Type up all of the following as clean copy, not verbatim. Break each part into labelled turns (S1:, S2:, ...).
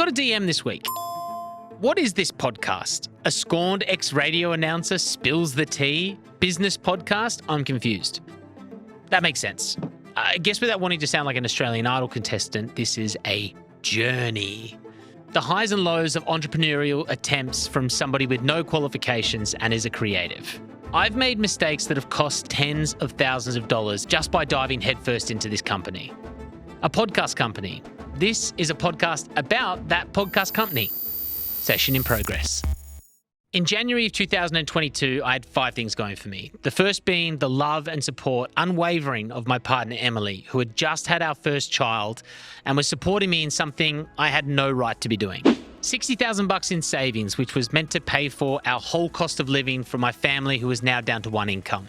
S1: got a DM this week. What is this podcast? A scorned ex-radio announcer spills the tea? Business podcast? I'm confused. That makes sense. I guess without wanting to sound like an Australian Idol contestant, this is a journey. The highs and lows of entrepreneurial attempts from somebody with no qualifications and is a creative. I've made mistakes that have cost tens of thousands of dollars just by diving headfirst into this company. A podcast company. This is a podcast about that podcast company. Session in progress. In January of 2022, I had 5 things going for me. The first being the love and support, unwavering, of my partner, Emily, who had just had our first child and was supporting me in something I had no right to be doing. $60,000 in savings, which was meant to pay for our whole cost of living for my family, who was now down to 1 income.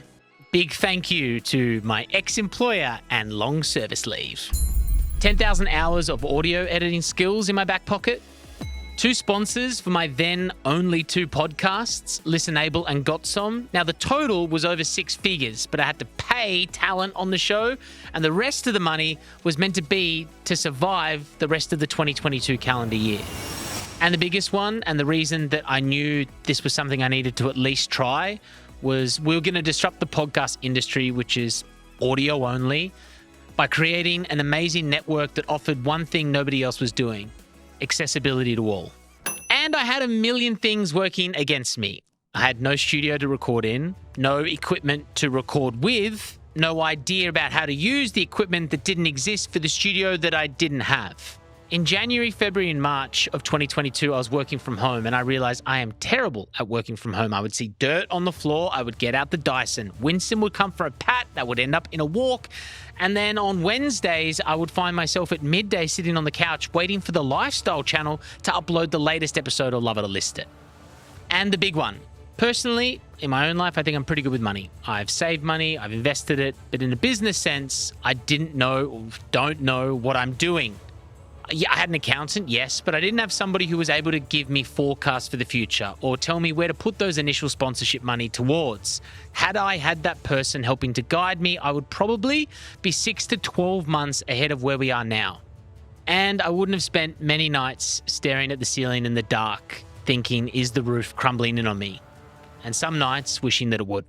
S1: Big thank you to my ex-employer and long service leave. 10,000 hours of audio editing skills in my back pocket. 2 sponsors for my then only 2 podcasts, Listenable and Gotsom. Now, the total was over 6 figures, but I had to pay talent on the show, and the rest of the money was meant to be to survive the rest of the 2022 calendar year. And the biggest one, and the reason that I knew this was something I needed to at least try, was we were going to disrupt the podcast industry, which is audio only, by creating an amazing network that offered one thing nobody else was doing: accessibility to all. And I had a million things working against me. I had no studio to record in, no equipment to record with, no idea about how to use the equipment that didn't exist for the studio that I didn't have. In January, February, and March of 2022, I was working from home, and I realized I am terrible at working from home. I would see dirt on the floor, I would get out the Dyson. Winston would come for a pat, that would end up in a walk. And then on Wednesdays, I would find myself at midday sitting on the couch waiting for the Lifestyle channel to upload the latest episode or Love It or List It. And the big one. Personally, in my own life, I think I'm pretty good with money. I've saved money, I've invested it, but in a business sense, I didn't know or don't know what I'm doing. Yeah, I had an accountant, yes, but I didn't have somebody who was able to give me forecasts for the future or tell me where to put those initial sponsorship money towards. Had I had that person helping to guide me, I would probably be 6 to 12 months ahead of where we are now. And I wouldn't have spent many nights staring at the ceiling in the dark, thinking, is the roof crumbling in on me? And some nights wishing that it would.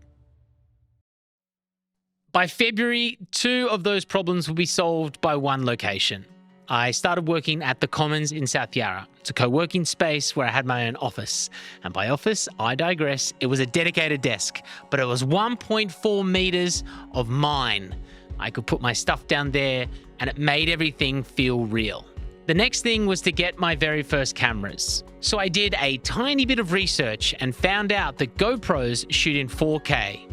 S1: By February, 2 of those problems will be solved by one location. I started working at the Commons in South Yarra. It's a co-working space where I had my own office. And by office, I digress, it was a dedicated desk, but it was 1.4 meters of mine. I could put my stuff down there and it made everything feel real. The next thing was to get my very first cameras. So I did a tiny bit of research and found out that GoPros shoot in 4K.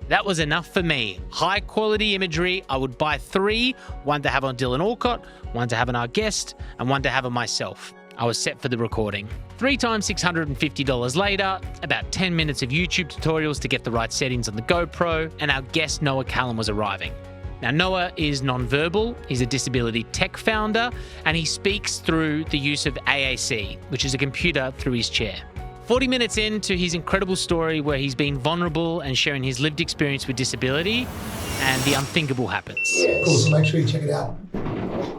S1: That was enough for me. High quality imagery. I would buy 3, one to have on Dylan Alcott, one to have on our guest, and one to have on myself. I was set for the recording. 3 times $650 later, about 10 minutes of YouTube tutorials to get the right settings on the GoPro, and our guest Noah Callum was arriving. Now, Noah is nonverbal, he's a disability tech founder, and he speaks through the use of AAC, which is a computer through his chair. 40 minutes into his incredible story where he's been vulnerable and sharing his lived experience with disability, and the unthinkable happens.
S2: Cool, so make sure you check it out.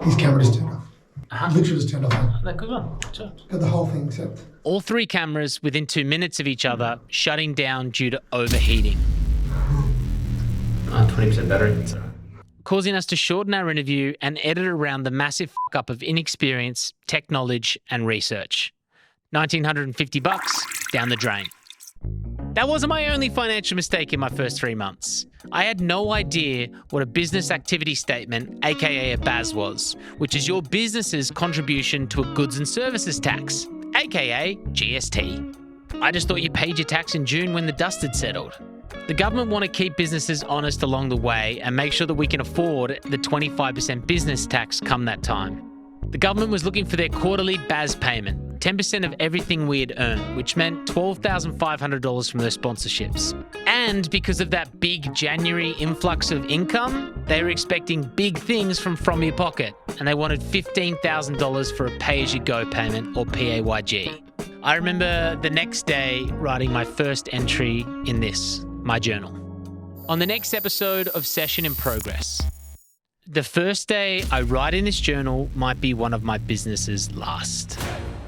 S2: His camera just turned off. Literally just turned off.
S1: No, good one. Sure.
S2: Got the whole thing set.
S1: All 3 cameras within 2 minutes of each other shutting down due to overheating.
S3: 20% battery. That's all right.
S1: Causing us to shorten our interview and edit around the massive fuck-up of inexperience, tech knowledge, and research. $1,950 down the drain. That wasn't my only financial mistake in my first 3 months. I had no idea what a business activity statement, aka a BAS, was, which is your business's contribution to a goods and services tax, aka GST. I just thought you paid your tax in June when the dust had settled. The government want to keep businesses honest along the way and make sure that we can afford the 25% business tax come that time. The government was looking for their quarterly BAS payment, 10% of everything we had earned, which meant $12,500 from those sponsorships. And because of that big January influx of income, they were expecting big things from your pocket, and they wanted $15,000 for a pay-as-you-go payment, or PAYG. I remember the next day writing my first entry in this, my journal. On the next episode of Session in Progress. The first day I write in this journal might be one of my business's last.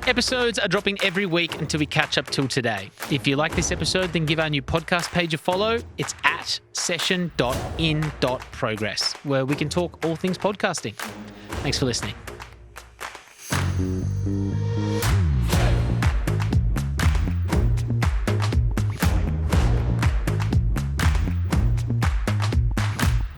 S1: Episodes are dropping every week until we catch up till today. If you like this episode, then give our new podcast page a follow. It's at session.in.progress, where we can talk all things podcasting. Thanks for listening.